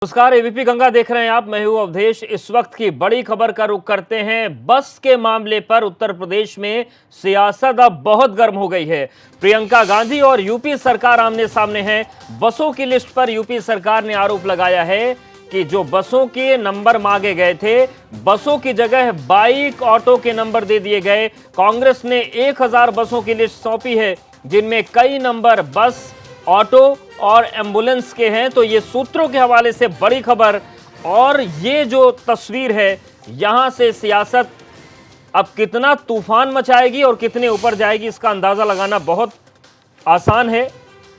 नमस्कार, एबीपी गंगा देख रहे हैं आप। मैं हूं अवधेश। इस वक्त की बड़ी खबर का रुख करते हैं। बस के मामले पर उत्तर प्रदेश में सियासत अब बहुत गर्म हो गई है। प्रियंका गांधी और यूपी सरकार आमने सामने हैं। बसों की लिस्ट पर यूपी सरकार ने आरोप लगाया है कि जो बसों के नंबर मांगे गए थे, बसों की जगह बाइक ऑटो के नंबर दे दिए गए। कांग्रेस ने 1000 बसों की लिस्ट सौंपी है, जिनमें कई नंबर बस, ऑटो और एम्बुलेंस के हैं। तो ये सूत्रों के हवाले से बड़ी खबर, और ये जो तस्वीर है, यहां से सियासत अब कितना तूफान मचाएगी और कितने ऊपर जाएगी, इसका अंदाजा लगाना बहुत आसान है।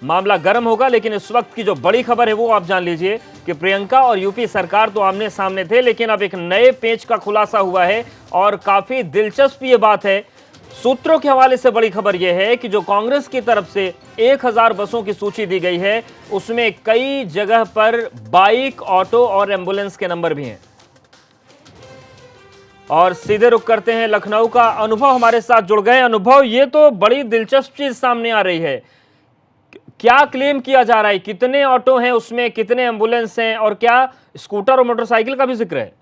मामला गर्म होगा, लेकिन इस वक्त की जो बड़ी खबर है वो आप जान लीजिए कि प्रियंका और यूपी सरकार तो आमने सामने थे, लेकिन अब एक नए पेच का खुलासा हुआ है और काफी दिलचस्प ये बात है। सूत्रों के हवाले से बड़ी खबर यह है कि जो कांग्रेस की तरफ से 1000 बसों की सूची दी गई है, उसमें कई जगह पर बाइक, ऑटो और एम्बुलेंस के नंबर भी हैं। और सीधे रुख करते हैं लखनऊ का। अनुभव हमारे साथ जुड़ गए। अनुभव, ये तो बड़ी दिलचस्प चीज सामने आ रही है। क्या क्लेम किया जा रहा है? कितने ऑटो हैं उसमें, कितने एम्बुलेंस हैं, और क्या स्कूटर और मोटरसाइकिल का भी जिक्र है?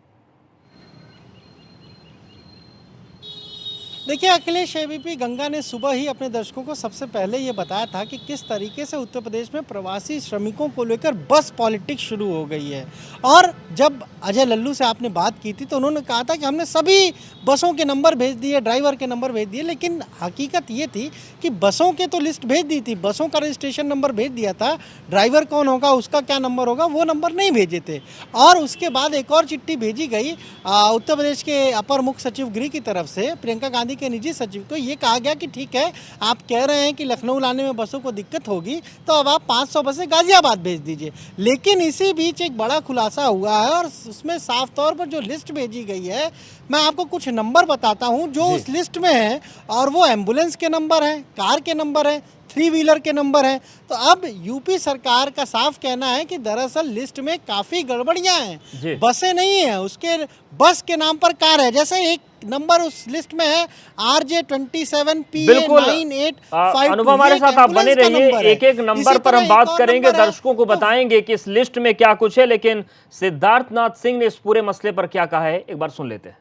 देखिए अखिलेश, एबीपी गंगा ने सुबह ही अपने दर्शकों को सबसे पहले ये बताया था कि किस तरीके से उत्तर प्रदेश में प्रवासी श्रमिकों को लेकर बस पॉलिटिक्स शुरू हो गई है। और जब अजय लल्लू से आपने बात की थी तो उन्होंने कहा था कि हमने सभी बसों के नंबर भेज दिए, ड्राइवर के नंबर भेज दिए, लेकिन हकीकत ये थी कि बसों के तो लिस्ट भेज दी थी, बसों का रजिस्ट्रेशन नंबर भेज दिया था, ड्राइवर कौन होगा, उसका क्या नंबर होगा, वो नंबर नहीं भेजे थे। और उसके बाद एक और चिट्ठी भेजी गई उत्तर प्रदेश के अपर मुख्य सचिव गृह की तरफ से प्रियंका गांधी के निजी सचिव को। ये कहा गया कि ठीक है, आप कह रहे हैं कि लखनऊ लाने में बसों को दिक्कत होगी, तो अब आप 500 बसें गाजियाबाद भेज दीजिए। लेकिन इसी बीच एक बड़ा खुलासा हुआ है और उसमें साफ तौर पर जो लिस्ट भेजी गई है, मैं आपको कुछ नंबर बताता हूं जो उस लिस्ट में है, और वो एम्बुलेंस के नंबर हैं, कार के नंबर हैं, 3 व्हीलर के नंबर हैं। तो अब यूपी सरकार का साफ कहना है कि दरअसल लिस्ट में काफ़ी गड़बड़ियां हैं, बसें नहीं हैं, उसके बस के नाम पर कार है। जैसे एक नंबर उस लिस्ट में है RJ27PA9852। अनुभव, हमारे साथ आप बने रहिए। एक एक नंबर पर हम बात करेंगे, दर्शकों को बताएंगे कि इस लिस्ट में क्या कुछ है। लेकिन सिद्धार्थनाथ सिंह ने इस पूरे मसले पर क्या कहा है, एक बार सुन लेते हैं।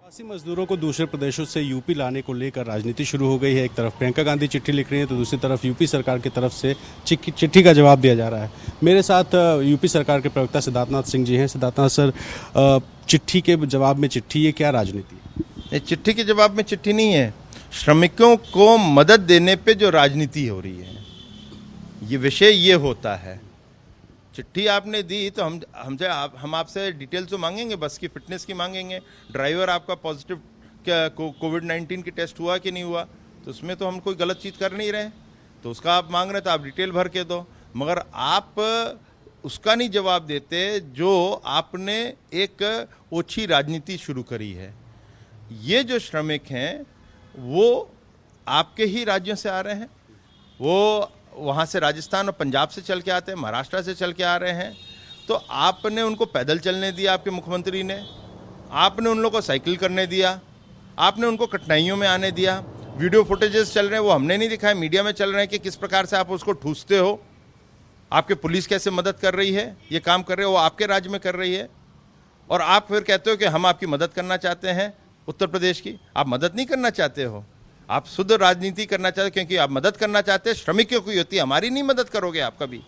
प्रवासी मजदूरों को दूसरे प्रदेशों से यूपी लाने को लेकर राजनीति शुरू हो गई है। एक तरफ प्रियंका गांधी चिट्ठी लिख रही है तो दूसरी तरफ यूपी सरकार की तरफ से चिट्ठी का जवाब दिया जा रहा है। मेरे साथ यूपी सरकार के प्रवक्ता सिद्धार्थनाथ सिंह जी हैं। सिद्धार्थनाथ सर, चिट्ठी के जवाब में चिट्ठी, ये क्या राजनीति? चिट्ठी के जवाब में चिट्ठी नहीं है, श्रमिकों को मदद देने पे जो राजनीति हो रही है, ये विषय ये होता है। चिट्ठी आपने दी तो हम आपसे डिटेल्स तो मांगेंगे, बस की फिटनेस की मांगेंगे, ड्राइवर आपका पॉजिटिव क्या कोविड-19 की टेस्ट हुआ कि नहीं हुआ, तो उसमें तो हम कोई गलत चीज़ कर नहीं रहे। तो उसका आप मांग रहे तो आप डिटेल भर के दो, मगर आप उसका नहीं जवाब देते जो आपने एक ओछी राजनीति शुरू करी है। ये जो श्रमिक हैं वो आपके ही राज्यों से आ रहे हैं, वो वहाँ से राजस्थान और पंजाब से चल के आते हैं, महाराष्ट्र से चल के आ रहे हैं। तो आपने उनको पैदल चलने दिया, आपके मुख्यमंत्री ने, आपने उन लोगों को साइकिल करने दिया, आपने उनको कठिनाइयों में आने दिया। वीडियो फुटेजेस चल रहे हैं, वो हमने नहीं दिखाए, मीडिया में चल रहे हैं कि किस प्रकार से आप उसको ठूसते हो, आपके पुलिस कैसे मदद कर रही है, ये काम कर रहे हो, वो आपके राज्य में कर रही है। और आप फिर कहते हो कि हम आपकी मदद करना चाहते हैं उत्तर प्रदेश की। आप मदद नहीं करना चाहते हो, आप शुद्ध राजनीति करना चाहते हो, क्योंकि आप मदद करना चाहते हैं श्रमिकों की होती है, हमारी नहीं मदद करोगे आप कभी,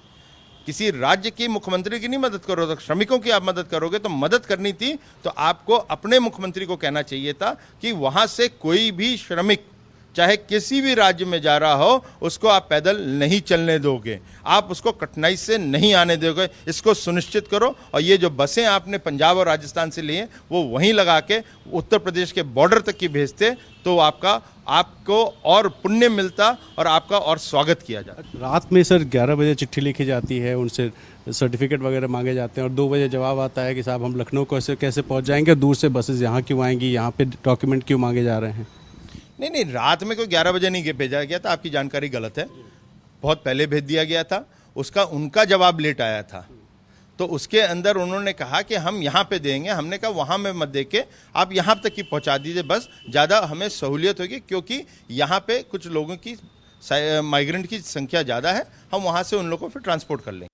किसी राज्य की मुख्यमंत्री की नहीं मदद करोगे, तो श्रमिकों की आप मदद करोगे। तो मदद करनी थी तो आपको अपने मुख्यमंत्री को कहना चाहिए था कि वहां से कोई भी श्रमिक चाहे किसी भी राज्य में जा रहा हो, उसको आप पैदल नहीं चलने दोगे, आप उसको कठिनाई से नहीं आने दोगे, इसको सुनिश्चित करो। और ये जो बसें आपने पंजाब और राजस्थान से लिए वो वहीं लगा के उत्तर प्रदेश के बॉर्डर तक की भेजते तो आपको और पुण्य मिलता और आपका और स्वागत किया जाता। रात में सर 11 बजे चिट्ठी लिखी जाती है, उनसे सर्टिफिकेट वगैरह मांगे जाते हैं और 2 बजे जवाब आता है कि साहब हम लखनऊ कैसे पहुँच जाएंगे, दूर से बसेज यहाँ क्यों आएंगी, यहाँ पे डॉक्यूमेंट क्यों मांगे जा रहे हैं? नहीं, रात में कोई 11 बजे नहीं भेजा गया था, आपकी जानकारी गलत है, बहुत पहले भेज दिया गया था। उनका जवाब लेट आया था, तो उसके अंदर उन्होंने कहा कि हम यहाँ पे देंगे। हमने कहा वहाँ में मत दे के आप यहाँ तक की पहुँचा दीजिए, बस ज़्यादा हमें सहूलियत होगी, क्योंकि यहाँ पे कुछ लोगों की माइग्रेंट की संख्या ज़्यादा है, हम वहाँ से उन लोगों को फिर ट्रांसपोर्ट कर लेंगे।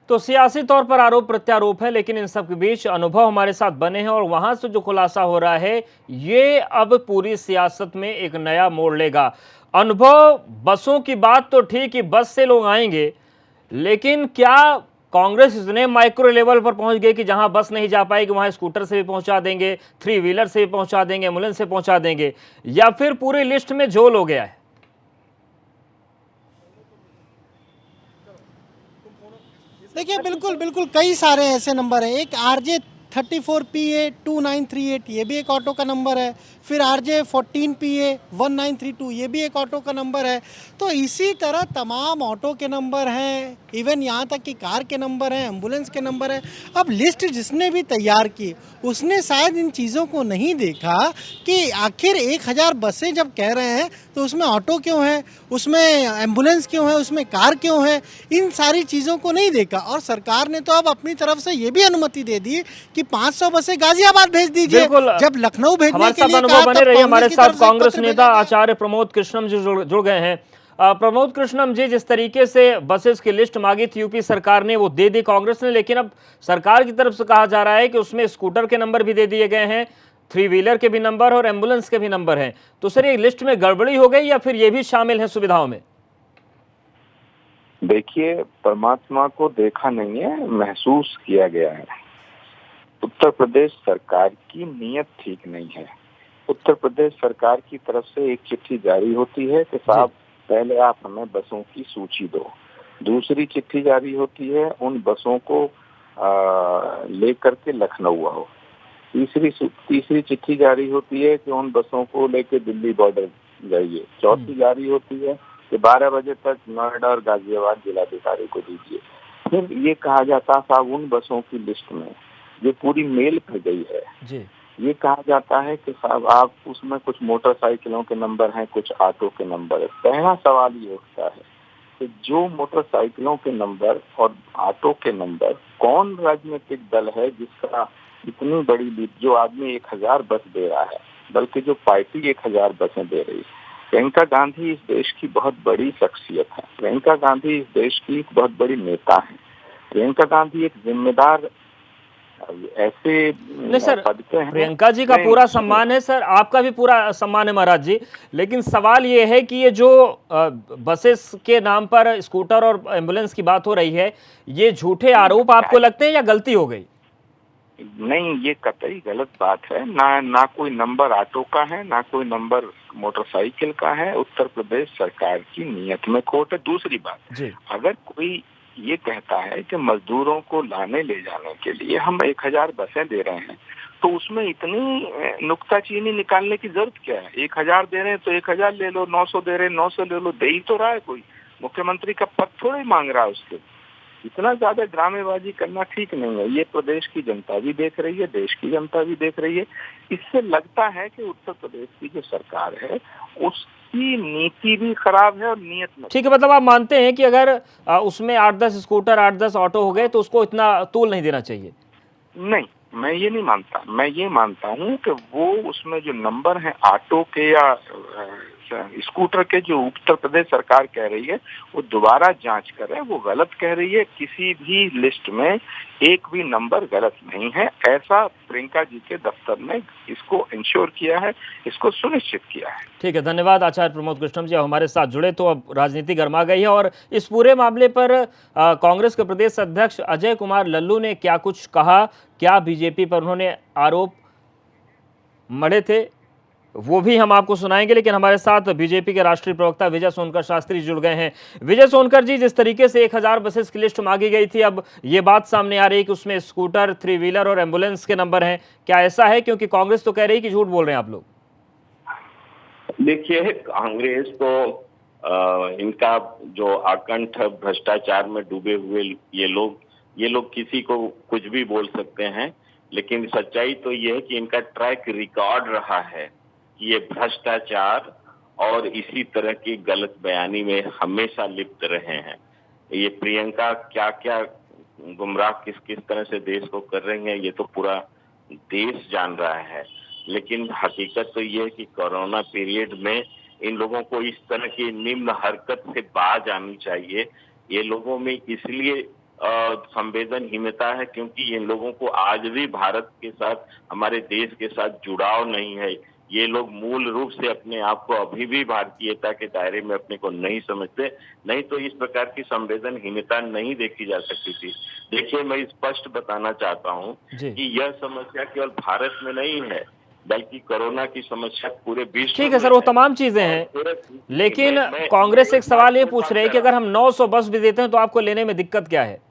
तो सियासी तौर पर आरोप प्रत्यारोप है, लेकिन इन सब के बीच अनुभव हमारे साथ बने हैं और वहां से जो खुलासा हो रहा है ये अब पूरी सियासत में एक नया मोड़ लेगा। अनुभव, बसों की बात तो ठीक है, बस से लोग आएंगे, लेकिन क्या कांग्रेस इतने माइक्रो लेवल पर पहुंच गई कि जहां बस नहीं जा पाएगी वहां स्कूटर से भी पहुंचा देंगे, थ्री व्हीलर से भी पहुंचा देंगे, एम्बुलेंस से पहुंचा देंगे, या फिर पूरी लिस्ट में झोल हो गया है? देखिए, बिल्कुल बिल्कुल कई सारे ऐसे नंबर हैं। एक RJ34PA2938 ये भी एक ऑटो का नंबर है। फिर RJ14PA1932 ये भी एक ऑटो का नंबर है। तो इसी तरह तमाम ऑटो के नंबर हैं, इवन यहाँ तक कि कार के नंबर हैं, एम्बुलेंस के नंबर हैं। अब लिस्ट जिसने भी तैयार की उसने शायद इन चीज़ों को नहीं देखा कि आखिर 1000 बसें जब कह रहे हैं तो उसमें ऑटो क्यों है, उसमें एम्बुलेंस क्यों है, उसमें कार क्यों है, इन सारी चीज़ों को नहीं देखा। और सरकार ने तो अब अपनी तरफ से ये भी अनुमति दे दी कि 500 बसें गाजियाबाद भेज दीजिए। बिल्कुल। जब लखनऊ भेजने हमारे के साथ लिए अनुभव कहा बने तब रहिए, हमारे कांग्रेस की साथ तरफ से एक कांग्रेस पत्र नेता भेजा गया। आचार्य प्रमोद कृष्णम जी जुड़ गए हैं। प्रमोद कृष्णम जी, जिस तरीके से बसेस की लिस्ट मांगी थी यूपी सरकार ने वो दे दी कांग्रेस ने, लेकिन अब सरकार की तरफ से कहा जा रहा है कि उसमें स्कूटर के नंबर भी दे दिए गए हैं, थ्री व्हीलर के भी नंबर और एम्बुलेंस के भी नंबर हैं। तो सर, ये लिस्ट में गड़बड़ी हो गई या फिर ये भी शामिल है सुविधाओं में? देखिए, परमात्मा को देखा नहीं है, महसूस किया गया है। उत्तर प्रदेश सरकार की नीयत ठीक नहीं है। उत्तर प्रदेश सरकार की तरफ से एक चिट्ठी जारी होती है कि साहब पहले आप हमें बसों की सूची दो। दूसरी चिट्ठी जारी होती है उन बसों को लेकर के लखनऊ आओ। तीसरी चिट्ठी जारी होती है कि उन बसों को लेकर दिल्ली बॉर्डर जाइए। चौथी जारी होती है कि 12 बजे तक नोएडा और गाजियाबाद जिलाधिकारी को दीजिए। फिर ये कहा जाता साहब उन बसों की लिस्ट में जो पूरी मेल कर गई है जी। ये कहा जाता है कि साहब आप उसमें कुछ मोटरसाइकिलों के नंबर हैं, कुछ ऑटो के नंबर है। पहला सवाल ये उठता है कि जो मोटरसाइकिलों के नंबर और ऑटो के नंबर, कौन राजनीतिक दल है जिसका इतनी बड़ी लीड, जो आदमी 1000 बस दे रहा है, बल्कि जो पार्टी 1000 बसें दे रही है। प्रियंका गांधी इस देश की बहुत बड़ी शख्सियत है। प्रियंका गांधी इस देश की एक बहुत बड़ी नेता है। प्रियंका गांधी एक जिम्मेदार ऐसे नहीं सर, पद पे हैं। प्रियंका जी का पूरा सम्मान है सर, आपका भी पूरा सम्मान है महाराज जी, लेकिन सवाल ये है कि ये जो बसेस के नाम पर स्कूटर और एम्बुलेंस की बात हो रही है, ये झूठे आरोप आपको लगते हैं या गलती हो गई? नहीं, ये कतई गलत बात है। ना कोई नंबर ऑटो का है, ना कोई नंबर मोटरसाइकिल का है। उत्तर प्रदेश सरकार की नीयत में खोट है। दूसरी बात, अगर कोई ये कहता है कि मजदूरों को लाने ले जाने के लिए हम 1000 बसें दे रहे हैं, तो उसमें इतनी नुक्ताचीनी निकालने की जरूरत क्या है? 1000 दे रहे हैं तो 1000 ले लो, 900 दे रहे हैं 900 ले लो, दे ही तो रहा है कोई। मुख्यमंत्री का पद थोड़ा ही मांग रहा है उसके। इतना ज्यादा ड्रामेबाजी करना ठीक नहीं है। ये प्रदेश की जनता भी देख रही है, देश की जनता भी देख रही है। इससे लगता है कि उत्तर प्रदेश की जो सरकार है उसकी नीति भी खराब है और नीयत में। ठीक है, मतलब आप मानते हैं कि अगर उसमें 8-10 स्कूटर 8-10 ऑटो हो गए तो उसको इतना तूल नहीं देना चाहिए? नहीं, मैं ये नहीं मानता। मैं ये मानता हूँ कि वो उसमें जो नंबर है ऑटो के या स्कूटर के, जो उत्तर प्रदेश सरकार कह रही है वो दोबारा जांच करे। वो गलत कह रही है। किसी भी लिस्ट में एक भी नंबर गलत नहीं है। ऐसा प्रियंका जी के दफ्तर ने इसको इंश्योर किया है, इसको सुनिश्चित किया है। ठीक है, धन्यवाद आचार्य प्रमोद कृष्णम जी, हमारे साथ जुड़े। तो अब राजनीति गर्मा गई है और इस पूरे मामले पर कांग्रेस के प्रदेश अध्यक्ष अजय कुमार लल्लू ने क्या कुछ कहा, क्या बीजेपी पर उन्होंने आरोप मढ़े थे, वो भी हम आपको सुनाएंगे। लेकिन हमारे साथ बीजेपी के राष्ट्रीय प्रवक्ता विजय सोनकर शास्त्री जुड़ गए हैं। विजय सोनकर जी, जिस तरीके से 1000 बसेस की लिस्ट मांगी गई थी, अब ये बात सामने आ रही है कि उसमें स्कूटर, थ्री व्हीलर और एम्बुलेंस के नंबर हैं, क्या ऐसा है? क्योंकि कांग्रेस तो कह रही है कि झूठ बोल रहे हैं आप लोग। देखिए, कांग्रेस तो इनका जो आकंठ भ्रष्टाचार में डूबे हुए ये लोग किसी को कुछ भी बोल सकते हैं, लेकिन सच्चाई तो ये है कि इनका ट्रैक रिकॉर्ड रहा है कि ये भ्रष्टाचार और इसी तरह की गलत बयानी में हमेशा लिप्त रहे हैं। ये प्रियंका क्या क्या गुमराह किस तरह से देश को कर रही है, ये तो पूरा देश जान रहा है। लेकिन हकीकत तो ये है कि कोरोना पीरियड में इन लोगों को इस तरह की निम्न हरकत से बाज आनी चाहिए। ये लोगों में इसलिए संवेदनहीनता है, क्योंकि इन लोगों को आज भी भारत के साथ, हमारे देश के साथ जुड़ाव नहीं है। ये लोग मूल रूप से अपने आप को अभी भी भारतीयता के दायरे में अपने को नहीं समझते, नहीं तो इस प्रकार की संवेदनहीनता नहीं देखी जा सकती थी। देखिए, मैं स्पष्ट बताना चाहता हूँ कि यह समस्या केवल भारत में नहीं है, बल्कि कोरोना की समस्या पूरे विश्व। ठीक है सर, वो तमाम चीजें हैं, लेकिन कांग्रेस एक सवाल ये पूछ रही है कि अगर हम 900 बस भी देते हैं तो आपको लेने में दिक्कत क्या है?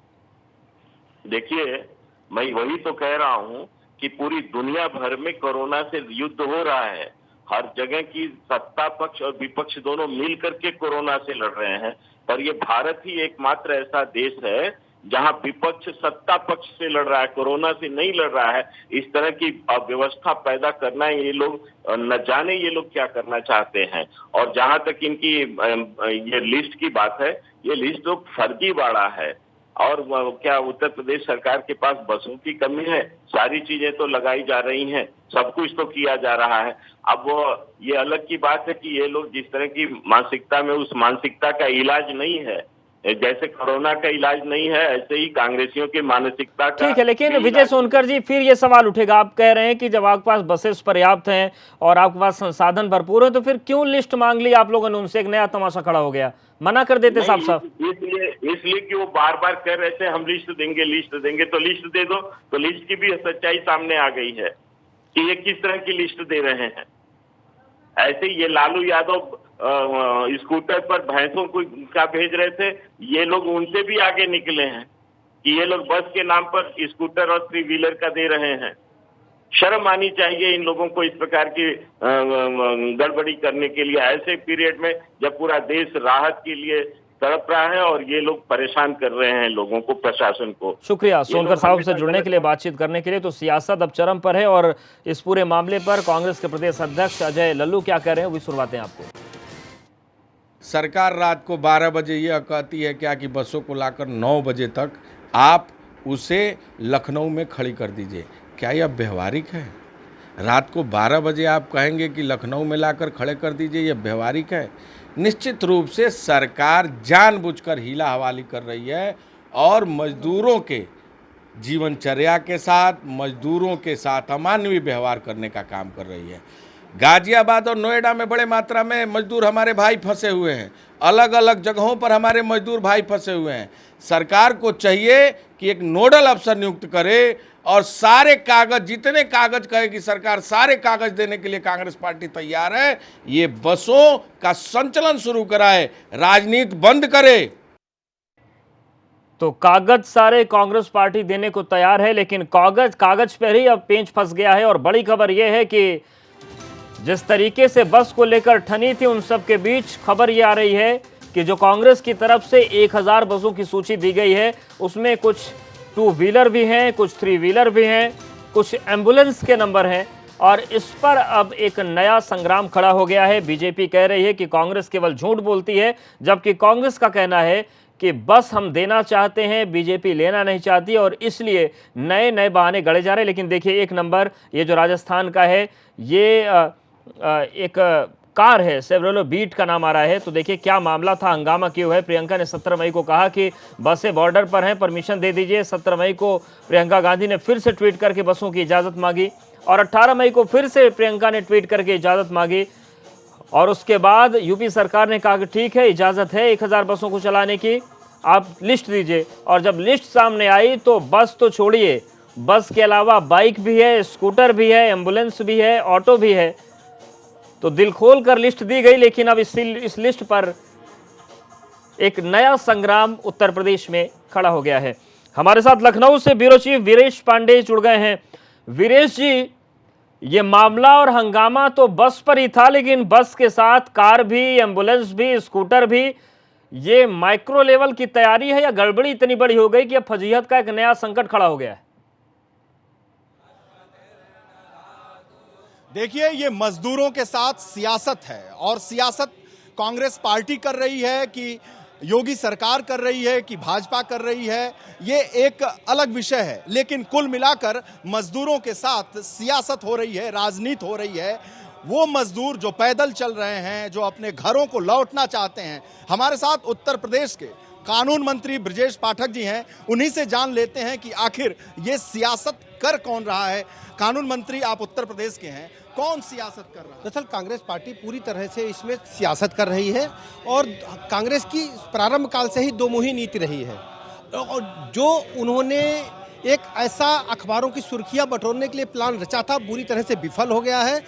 देखिए, मैं वही तो कह रहा हूं कि पूरी दुनिया भर में कोरोना से युद्ध हो रहा है। हर जगह की सत्ता पक्ष और विपक्ष दोनों मिलकर के कोरोना से लड़ रहे हैं, पर ये भारत ही एकमात्र ऐसा देश है जहां विपक्ष सत्ता पक्ष से लड़ रहा है, कोरोना से नहीं लड़ रहा है। इस तरह की अव्यवस्था पैदा करना, ये लोग न जाने ये लोग क्या करना चाहते हैं। और जहां तक इनकी ये लिस्ट की बात है, ये लिस्ट तो फर्जीवाड़ा है। और क्या उत्तर प्रदेश सरकार के पास बसों की कमी है? सारी चीजें तो लगाई जा रही हैं, सब कुछ तो किया जा रहा है। अब वो ये अलग की बात है कि ये लोग जिस तरह की मानसिकता में, उस मानसिकता का इलाज नहीं है। जैसे कोरोना का इलाज नहीं है, ऐसे ही कांग्रेसियों की मानसिकता का। ठीक है, लेकिन विजय सोनकर जी, फिर ये सवाल उठेगा, आप कह रहे हैं कि जब आपके पास बसेस पर्याप्त हैं और आपके पास संसाधन भरपूर है, तो फिर क्यों लिस्ट मांग ली आप लोगों ने उनसे? एक नया तमाशा खड़ा हो गया, मना कर देते साफ साफ। इसलिए कि वो बार बार कह रहे थे हम लिस्ट देंगे, तो लिस्ट दे दो। तो लिस्ट की भी सच्चाई सामने आ गई है कि ये किस तरह की लिस्ट दे रहे हैं। ऐसे ही ये लालू यादव स्कूटर पर भैंसों को क्या भेज रहे थे, ये लोग उनसे भी आगे निकले हैं कि ये लोग बस के नाम पर स्कूटर और 3 व्हीलर का दे रहे हैं। शर्म आनी चाहिए इन लोगों को इस प्रकार की गड़बड़ी करने के लिए, ऐसे पीरियड में जब पूरा देश राहत के लिए तड़प रहा है और ये लोग परेशान कर रहे हैं लोगों को, प्रशासन को। शुक्रिया सोनकर साहब से जुड़ने के लिए, बातचीत करने के लिए। तो सियासत अब चरम पर है और इस पूरे मामले पर कांग्रेस के प्रदेश अध्यक्ष अजय लल्लू क्या कह रहे हैं, वो सुनवाते हैं आपको। सरकार रात को 12 बजे यह कहती है क्या कि बसों को लाकर 9 बजे तक आप उसे लखनऊ में खड़ी कर दीजिए। क्या यह व्यवहारिक है? रात को 12 बजे आप कहेंगे कि लखनऊ में लाकर खड़े कर दीजिए, यह व्यवहारिक है? निश्चित रूप से सरकार जानबूझकर हीला हवाली कर रही है और मजदूरों के जीवनचर्या के साथ, मजदूरों के साथ अमानवीय व्यवहार करने का काम कर रही है। गाजियाबाद और नोएडा में बड़े मात्रा में मजदूर हमारे भाई फंसे हुए हैं, अलग अलग जगहों पर हमारे मजदूर भाई फंसे हुए हैं। सरकार को चाहिए कि एक नोडल अफसर नियुक्त करे और सारे कागज, जितने कागज कहेगी सरकार, सारे कागज देने के लिए कांग्रेस पार्टी तैयार है। ये बसों का संचालन शुरू कराए, राजनीति बंद करे। तो कागज सारे कांग्रेस पार्टी देने को तैयार है, लेकिन कागज पर ही अब पेंच फंस गया है। और बड़ी खबर यह है कि जिस तरीके से बस को लेकर ठनी थी, उन सब के बीच खबर ये आ रही है कि जो कांग्रेस की तरफ से 1000 बसों की सूची दी गई है, उसमें कुछ 2 व्हीलर भी हैं, कुछ 3 व्हीलर भी हैं, कुछ एम्बुलेंस के नंबर हैं। और इस पर अब एक नया संग्राम खड़ा हो गया है। बीजेपी कह रही है कि कांग्रेस केवल झूठ बोलती है, जबकि कांग्रेस का कहना है कि बस हम देना चाहते हैं, बीजेपी लेना नहीं चाहती और इसलिए नए नए बहाने गढ़े जा रहे हैं। लेकिन देखिए, एक नंबर ये जो राजस्थान का है, ये एक कार है, सेवरोलो बीट का नाम आ रहा है। तो देखिए क्या मामला था, हंगामा क्यों है। प्रियंका ने 17 मई को कहा कि बसें बॉर्डर पर हैं, परमिशन दे दीजिए। 17 मई को प्रियंका गांधी ने फिर से ट्वीट करके बसों की इजाज़त मांगी और 18 मई को फिर से प्रियंका ने ट्वीट करके इजाज़त मांगी। और उसके बाद यूपी सरकार ने कहा कि ठीक है, इजाज़त है 1000 बसों को चलाने की, आप लिस्ट दीजिए। और जब लिस्ट सामने आई तो बस तो छोड़िए, बस के अलावा बाइक भी है, स्कूटर भी है, एम्बुलेंस भी है, ऑटो भी है। तो दिल खोल कर लिस्ट दी गई, लेकिन अब इस लिस्ट पर एक नया संग्राम उत्तर प्रदेश में खड़ा हो गया है। हमारे साथ लखनऊ से ब्यूरो चीफ वीरेश पांडे जुड़ गए हैं। वीरेश जी, ये मामला और हंगामा तो बस पर ही था, लेकिन बस के साथ कार भी, एम्बुलेंस भी, स्कूटर भी, ये माइक्रो लेवल की तैयारी है या गड़बड़ी इतनी बड़ी हो गई कि अब फजीहत का एक नया संकट खड़ा हो गया है? देखिए, ये मजदूरों के साथ सियासत है और सियासत कांग्रेस पार्टी कर रही है कि योगी सरकार कर रही है कि भाजपा कर रही है, ये एक अलग विषय है। लेकिन कुल मिलाकर मजदूरों के साथ सियासत हो रही है, राजनीति हो रही है। वो मजदूर जो पैदल चल रहे हैं, जो अपने घरों को लौटना चाहते हैं। हमारे साथ उत्तर प्रदेश के कानून मंत्री ब्रजेश पाठक जी हैं, उन्हीं से जान लेते हैं कि आखिर ये सियासत कर कौन रहा है। कानून मंत्री, आप उत्तर प्रदेश के हैं, कौन सियासत कर रहा है? दरअसल कांग्रेस पार्टी पूरी तरह से इसमें सियासत कर रही है और कांग्रेस की प्रारंभ काल से ही दोमुही नीति रही है। और जो उन्होंने एक ऐसा अखबारों की सुर्खियां बटोरने के लिए प्लान रचा था, पूरी तरह से विफल हो गया है।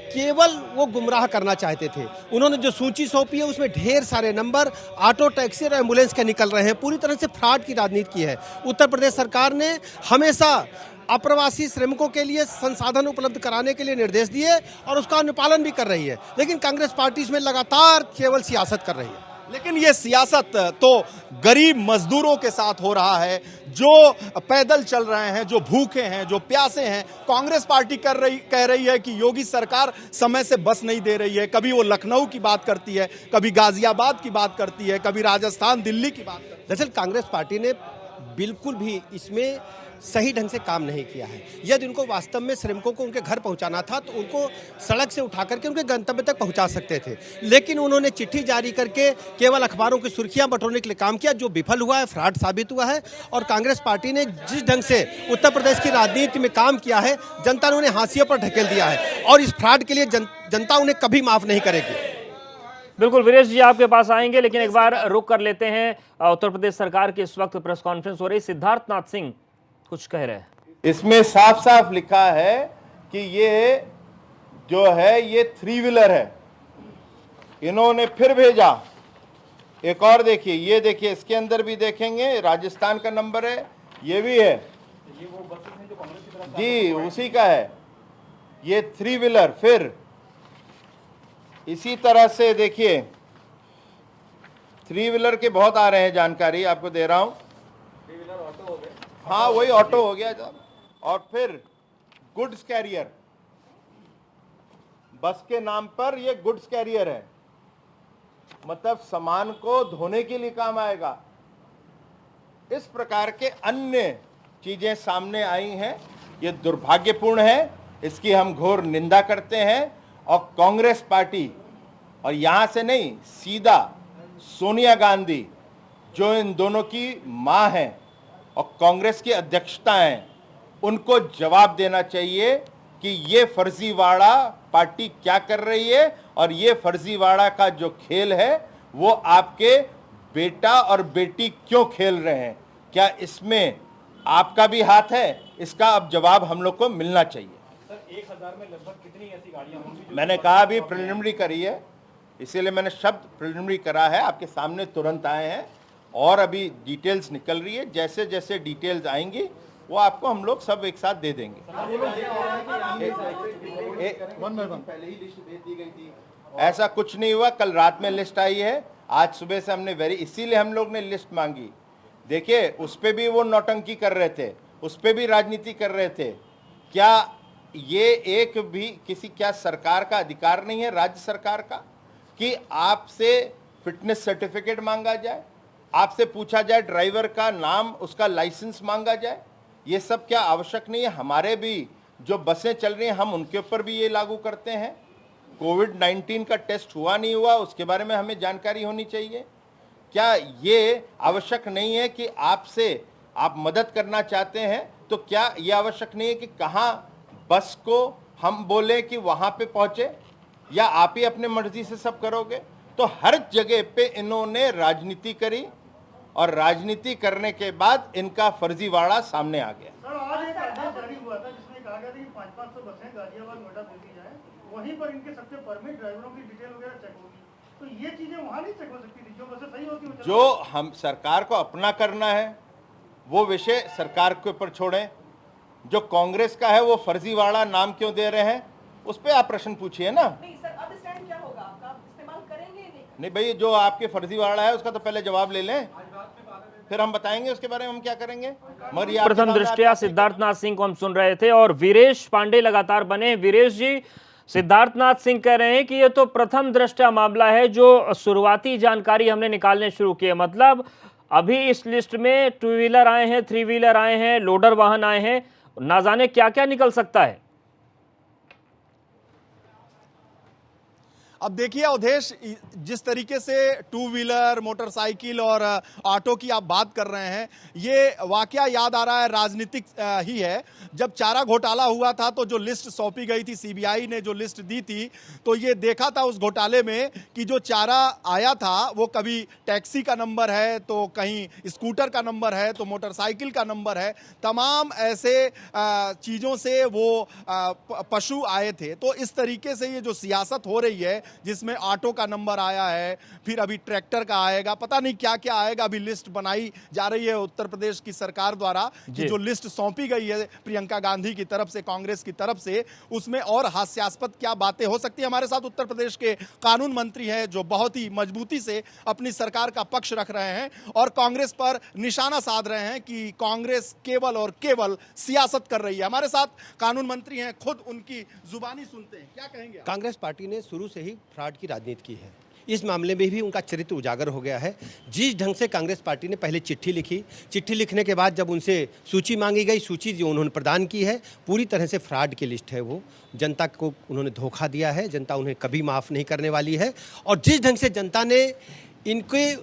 केवल वो गुमराह करना चाहते थे। उन्होंने जो सूची सौंपी है उसमें ढेर सारे नंबर ऑटो, टैक्सी और एम्बुलेंस के निकल रहे हैं। पूरी तरह से फ्रॉड की राजनीति की है। उत्तर प्रदेश सरकार ने हमेशा अप्रवासी श्रमिकों के लिए संसाधन उपलब्ध कराने के लिए निर्देश दिए और उसका अनुपालन भी कर रही है, लेकिन कांग्रेस पार्टी इसमें लगातार केवल सियासत कर रही है। लेकिन ये सियासत तो गरीब मजदूरों के साथ हो रहा है, जो पैदल चल रहे हैं, जो भूखे हैं, जो प्यासे हैं। कांग्रेस पार्टी कह रही है कि योगी सरकार समय से बस नहीं दे रही है। कभी वो लखनऊ की बात करती है, कभी गाजियाबाद की बात करती है, कभी राजस्थान, दिल्ली की बात करती है। दरअसल कांग्रेस पार्टी ने बिल्कुल भी इसमें सही ढंग से काम नहीं किया है। यदि उनको वास्तव में श्रमिकों को उनके घर पहुंचाना था तो उनको सड़क से उठा करके उनके गंतव्य तक पहुंचा सकते थे, लेकिन उन्होंने चिट्ठी जारी करके केवल अखबारों की सुर्खियां बटोरने के लिए काम किया, जो विफल हुआ है, फ्रॉड साबित हुआ है। और कांग्रेस पार्टी ने जिस ढंग से उत्तर प्रदेश की राजनीति में काम किया है, जनता ने उन्हें हाशिए पर ढकेल दिया है और इस फ्रॉड के लिए जनता उन्हें कभी माफ नहीं करेगी। बिल्कुल वीरेश जी, आपके पास आएंगे, लेकिन एक बार रुक कर लेते हैं। उत्तर प्रदेश सरकार की इस वक्त प्रेस कॉन्फ्रेंस हो रही। सिद्धार्थनाथ सिंह कुछ कह रहे हैं। इसमें साफ साफ लिखा है कि ये जो है ये 3 व्हीलर है। इन्होंने फिर भेजा एक और, देखिए, ये देखिए, इसके अंदर भी देखेंगे राजस्थान का नंबर है, ये भी है जी, उसी का है ये 3 व्हीलर। फिर इसी तरह से देखिए 3 व्हीलर के बहुत आ रहे हैं, जानकारी आपको दे रहा हूं। हाँ, वही ऑटो हो गया। और फिर गुड्स कैरियर, बस के नाम पर ये गुड्स कैरियर है, मतलब सामान को धोने के लिए काम आएगा। इस प्रकार के अन्य चीजें सामने आई हैं। ये दुर्भाग्यपूर्ण है, इसकी हम घोर निंदा करते हैं। और कांग्रेस पार्टी, और यहां से नहीं, सीधा सोनिया गांधी जो इन दोनों की मां है और कांग्रेस की अध्यक्षता है, उनको जवाब देना चाहिए कि ये फर्जीवाड़ा पार्टी क्या कर रही है और ये फर्जीवाड़ा का जो खेल है वो आपके बेटा और बेटी क्यों खेल रहे हैं। क्या इसमें आपका भी हाथ है? इसका अब जवाब हम लोग को मिलना चाहिए। सर, 1000 में लगभग कितनी ऐसी गाड़ियां होंगी? मैंने कहा अभी प्रिलिमिनरी करी है, इसीलिए मैंने शब्द प्रिलिमिनरी करा है, आपके सामने तुरंत आए हैं और अभी डिटेल्स निकल रही है। जैसे जैसे डिटेल्स आएंगी वो आपको हम लोग सब एक साथ दे देंगे। पहले ही लिस्ट भेज दी गई थी, ऐसा कुछ नहीं हुआ। कल रात में लिस्ट आई है, आज सुबह से हमने इसीलिए हम लोग ने लिस्ट मांगी। देखिए, उस पे भी वो नौटंकी कर रहे थे, उस पे भी राजनीति कर रहे थे। क्या ये एक भी क्या सरकार का अधिकार नहीं है, राज्य सरकार का, कि आपसे फिटनेस सर्टिफिकेट मांगा जाए, आपसे पूछा जाए ड्राइवर का नाम, उसका लाइसेंस मांगा जाए? ये सब क्या आवश्यक नहीं है? हमारे भी जो बसें चल रही हैं, हम उनके ऊपर भी ये लागू करते हैं। कोविड-19 का टेस्ट हुआ नहीं हुआ, उसके बारे में हमें जानकारी होनी चाहिए। क्या ये आवश्यक नहीं है कि आपसे आप मदद करना चाहते हैं तो क्या ये आवश्यक नहीं है कि कहाँ बस को हम बोले कि वहाँ पे पहुँचे, या आप ही अपने मर्जी से सब करोगे? तो हर जगह पे इन्होंने राजनीति करी और राजनीति करने के बाद इनका फर्जीवाड़ा सामने आ गया। सर, आज एक आदेश जारी हुआ था जिसमें कहा गया था कि 500-500 बसें गाजियाबाद नोएडा दे दी जाए, वहीं पर इनके सबसे परमिट, ड्राइवरों की डिटेल वगैरह चेक होगी। तो ये चीजें वहां नहीं चेक हो सकती थी? जो बसें सही होती, जो हम सरकार को अपना करना है वो विषय सरकार के ऊपर छोड़ें। जो कांग्रेस का है वो फर्जीवाड़ा नाम क्यों दे रहे हैं, उस पर आप प्रश्न पूछिए ना। नहीं सर, अब स्टैंड क्या होगा आपका? आप इस्तेमाल करेंगे नहीं भाई, जो आपके फर्जीवाड़ा है उसका तो पहले जवाब ले लें, फिर हम बताएंगे उसके बारे में हम क्या करेंगे। मगर ये प्रथम दृष्टया सिद्धार्थनाथ सिंह को हम सुन रहे थे और वीरेश पांडे लगातार बने। वीरेश जी, सिद्धार्थनाथ सिंह कह रहे हैं कि ये तो प्रथम दृष्टया मामला है, जो शुरुआती जानकारी हमने निकालने शुरू की है। मतलब अभी इस लिस्ट में 2 व्हीलर आए हैं, 3 व्हीलर आए हैं, लोडर वाहन आए हैं, ना जाने क्या क्या निकल सकता है। अब देखिए अवधेश, जिस तरीके से टू व्हीलर, मोटरसाइकिल और ऑटो की आप बात कर रहे हैं, ये वाकया याद आ रहा है, राजनीतिक ही है। जब चारा घोटाला हुआ था तो जो लिस्ट सौंपी गई थी, सीबीआई ने जो लिस्ट दी थी, तो ये देखा था उस घोटाले में कि जो चारा आया था वो कभी टैक्सी का नंबर है, तो कहीं स्कूटर का नंबर है, तो मोटरसाइकिल का नंबर है, तमाम ऐसे चीज़ों से वो पशु आए थे। तो इस तरीके से ये जो सियासत हो रही है, जिसमें ऑटो का नंबर आया है, फिर अभी ट्रैक्टर का आएगा, पता नहीं क्या क्या आएगा, अभी लिस्ट बनाई जा रही है उत्तर प्रदेश की सरकार द्वारा कि जो लिस्ट सौंपी गई है प्रियंका गांधी की तरफ से, कांग्रेस की तरफ से, उसमें और हास्यास्पद क्या बातें हो सकती है। हमारे साथ उत्तर प्रदेश के कानून मंत्री हैं जो बहुत ही मजबूती से अपनी सरकार का पक्ष रख रहे हैं और कांग्रेस पर निशाना साध रहे हैं कि कांग्रेस केवल और केवल सियासत कर रही है। हमारे साथ कानून मंत्री हैं, खुद उनकी जुबानी सुनते हैं, क्या कहेंगे? कांग्रेस पार्टी ने शुरू से ही फ्रॉड की राजनीति की है। इस मामले में भी उनका चरित्र उजागर हो गया है। जिस ढंग से कांग्रेस पार्टी ने पहले चिट्ठी लिखी, चिट्ठी लिखने के बाद जब उनसे सूची मांगी गई, सूची जो उन्होंने प्रदान की है पूरी तरह से फ्रॉड की लिस्ट है। वो जनता को उन्होंने धोखा दिया है, जनता उन्हें कभी माफ़ नहीं करने वाली है। और जिस ढंग से जनता ने इनके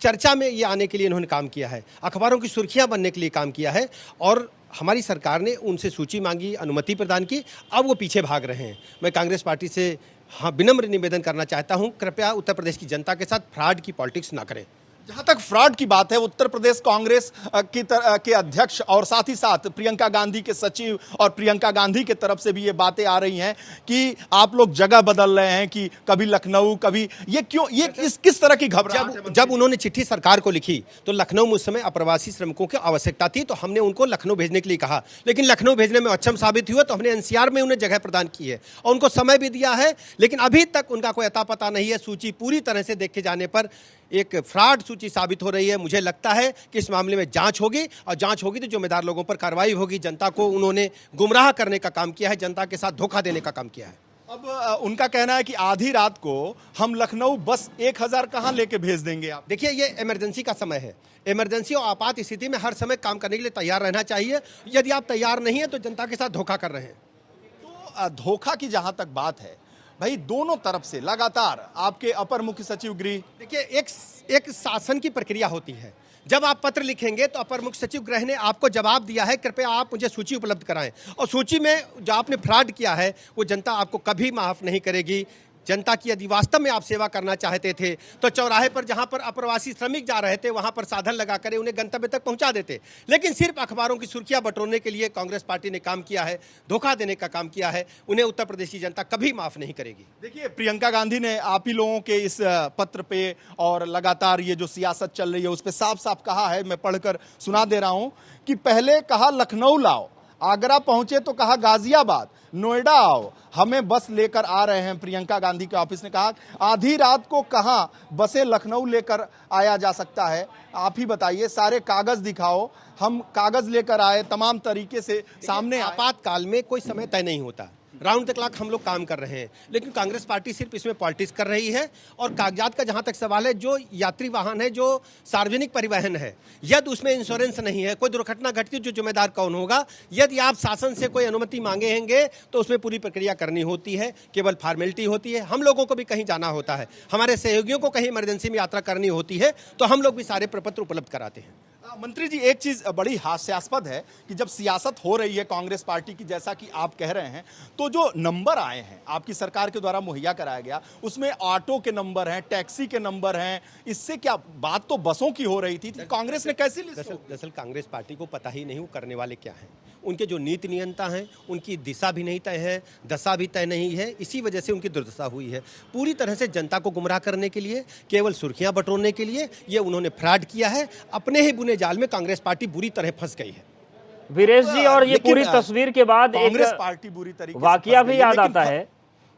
चर्चा में ये आने के लिए इन्होंने काम किया है, अखबारों की सुर्खियाँ बनने के लिए काम किया है, और हमारी सरकार ने उनसे सूची मांगी, अनुमति प्रदान की, अब वो पीछे भाग रहे हैं। मैं कांग्रेस पार्टी से विनम्र निवेदन करना चाहता हूं, कृपया उत्तर प्रदेश की जनता के साथ फ्रॉड की पॉलिटिक्स ना करें। जहां तक फ्रॉड की बात है, उत्तर प्रदेश कांग्रेस के अध्यक्ष और साथ ही साथ प्रियंका गांधी के सचिव और प्रियंका गांधी के तरफ से भी ये बातें आ रही हैं कि आप लोग जगह बदल रहे हैं, कि कभी लखनऊ, कभी ये क्यों, ये किस तरह की घबराहट? जब उन्होंने चिट्ठी सरकार को लिखी तो लखनऊ में उस समय अप्रवासी श्रमिकों की आवश्यकता थी, तो हमने उनको लखनऊ भेजने के लिए कहा, लेकिन लखनऊ भेजने में अक्षम साबित हुआ, तो हमने एनसीआर में उन्हें जगह प्रदान की है और उनको समय भी दिया है, लेकिन अभी तक उनका कोई अता पता नहीं है। सूची पूरी तरह से देखे जाने पर एक फ्रॉड सूची साबित हो रही है। मुझे लगता है कि इस मामले में जांच होगी, और जांच होगी तो जिम्मेदार लोगों पर कार्रवाई होगी। जनता को उन्होंने गुमराह करने का काम किया है, जनता के साथ धोखा देने का काम किया है। अब उनका कहना है कि आधी रात को हम लखनऊ बस 1000 कहां लेके भेज देंगे आप? देखिए, ये इमरजेंसी का समय है। इमरजेंसी और आपात स्थिति में हर समय काम करने के लिए तैयार रहना चाहिए। यदि आप तैयार नहीं है तो जनता के साथ धोखा कर रहे हैं। तो धोखा की जहां तक बात है भाई, दोनों तरफ से लगातार आपके अपर मुख्य सचिव गृह, देखिए, एक शासन की प्रक्रिया होती है। जब आप पत्र लिखेंगे तो अपर मुख्य सचिव गृह ने आपको जवाब दिया है, कृपया आप मुझे सूची उपलब्ध कराएं, और सूची में जो आपने फ्रॉड किया है वो जनता आपको कभी माफ़ नहीं करेगी। जनता की यदि वास्तव में आप सेवा करना चाहते थे तो चौराहे पर जहां पर अप्रवासी श्रमिक जा रहे थे वहां पर साधन लगा कर उन्हें गंतव्य तक पहुंचा देते, लेकिन सिर्फ अखबारों की सुर्खियां बटोरने के लिए कांग्रेस पार्टी ने काम किया है, धोखा देने का काम किया है। उन्हें उत्तर प्रदेश की जनता कभी माफ नहीं करेगी। देखिए, प्रियंका गांधी ने आप ही लोगों के इस पत्र पे और लगातार ये जो सियासत चल रही है उस पर साफ साफ कहा है, मैं पढ़कर सुना दे रहा हूं, कि पहले कहा लखनऊ लाओ, आगरा पहुंचे तो कहा गाजियाबाद, नोएडा आओ, हमें बस लेकर आ रहे हैं। प्रियंका गांधी के ऑफिस ने कहा आधी रात को कहां बसें लखनऊ लेकर आया जा सकता है? आप ही बताइए, सारे कागज दिखाओ। हम कागज लेकर आए, तमाम तरीके से सामने। आपातकाल में कोई समय तय नहीं होता, राउंड द क्लॉक हम लोग काम कर रहे हैं, लेकिन कांग्रेस पार्टी सिर्फ इसमें पॉलिटिक्स कर रही है। और कागजात का जहां तक सवाल है, जो यात्री वाहन है, जो सार्वजनिक परिवहन है, यदि उसमें इंश्योरेंस नहीं है, कोई दुर्घटना घटती है, जो जिम्मेदार कौन होगा? यदि आप शासन से कोई अनुमति मांगेंगे तो उसमें पूरी प्रक्रिया करनी होती है, केवल फॉर्मेलिटी होती है। हम लोगों को भी कहीं जाना होता है, हमारे सहयोगियों को कहीं इमरजेंसी में यात्रा करनी होती है, तो हम लोग भी सारे प्रपत्र उपलब्ध कराते हैं। मंत्री जी, एक चीज बड़ी हास्यास्पद है कि जब सियासत हो रही है कांग्रेस पार्टी की, जैसा कि आप कह रहे हैं, तो जो नंबर आए हैं आपकी सरकार के द्वारा मुहैया कराया गया, उसमें ऑटो के नंबर हैं, टैक्सी के नंबर हैं, इससे क्या बात तो बसों की हो रही थी, कांग्रेस ने कैसे लिस्ट? दरअसल कांग्रेस पार्टी को पता ही नहीं वो करने वाले क्या हैं। उनके जो नीति नियंता हैं, उनकी दिशा भी नहीं तय है, दशा भी तय नहीं है, इसी वजह से उनकी दुर्दशा हुई है। पूरी तरह से जनता को गुमराह करने के लिए, केवल सुर्खियां बटोरने के लिए ये उन्होंने फ्रॉड किया है। अपने ही बुने जाल में कांग्रेस पार्टी बुरी तरह फंस गई है। वीरेश जी, और ये पूरी तस्वीर के बाद कांग्रेस पार्टी बुरी तरीके से वाकया भी याद आता है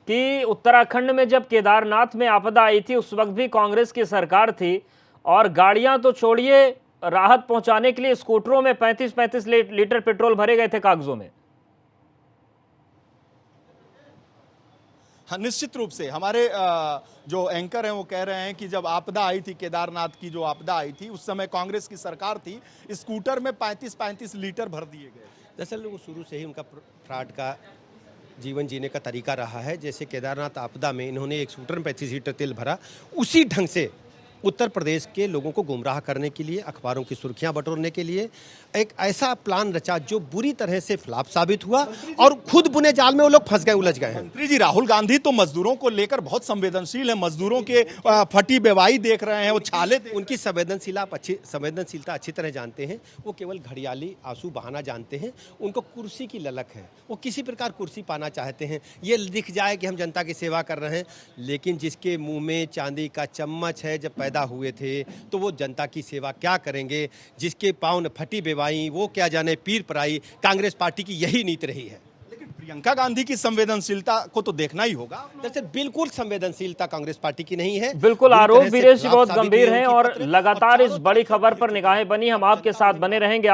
कि उत्तराखंड में जब केदारनाथ में आपदा आई थी, उस वक्त भी कांग्रेस की सरकार थी, और गाड़ियां तो छोड़िए, राहत पहुंचाने के लिए स्कूटरों में 35-35 लीटर पेट्रोल भरे गए थे कागजों में। हाँ, निश्चित रूप से हमारे जो एंकर हैं वो कह रहे हैं कि जब आपदा आई थी, केदारनाथ की जो आपदा आई थी, उस समय कांग्रेस की सरकार थी, स्कूटर में 35-35 लीटर भर दिए गए। दरअसल वो शुरू से ही उनका फ्रॉड का जीवन जीने का तरीका रहा है। जैसे केदारनाथ आपदा में इन्होंने एक शूटर में 35 लीटर तेल भरा, उसी ढंग से उत्तर प्रदेश के लोगों को गुमराह करने के लिए, अखबारों की सुर्खियां बटोरने के लिए एक ऐसा प्लान रचा जो बुरी तरह से फ्लॉप साबित हुआ और खुद बुने जाल में वो लोग फंस गए, उलझ गए हैं। मंत्री जी, राहुल गांधी तो मजदूरों को लेकर बहुत संवेदनशील है, मजदूरों के फटी बेवाई देख रहे हैं, वो छाले उनकी संवेदनशीलता अच्छी तरह जानते हैं। वो केवल घड़ियाली आंसू बहाना जानते हैं। उनको कुर्सी की ललक है, वो किसी प्रकार कुर्सी पाना चाहते हैं। ये दिख जाए कि हम जनता की सेवा कर रहे हैं, लेकिन जिसके मुंह में चांदी का चम्मच है, जब पैदा हुए थे तो वो जनता की सेवा क्या करेंगे। जिसके पाँव न फटी बेवाई, वो क्या जाने पीर पराई। कांग्रेस पार्टी की यही नीति रही है। लेकिन प्रियंका गांधी की संवेदनशीलता को तो देखना ही होगा। दरअसल बिल्कुल संवेदनशीलता कांग्रेस पार्टी की नहीं है। बिल्कुल, आरोप वीरेश जी बहुत गंभीर हैं और लगातार इस बड़ी खबर पर निगाहें बनी। हम आपके साथ बने रहेंगे।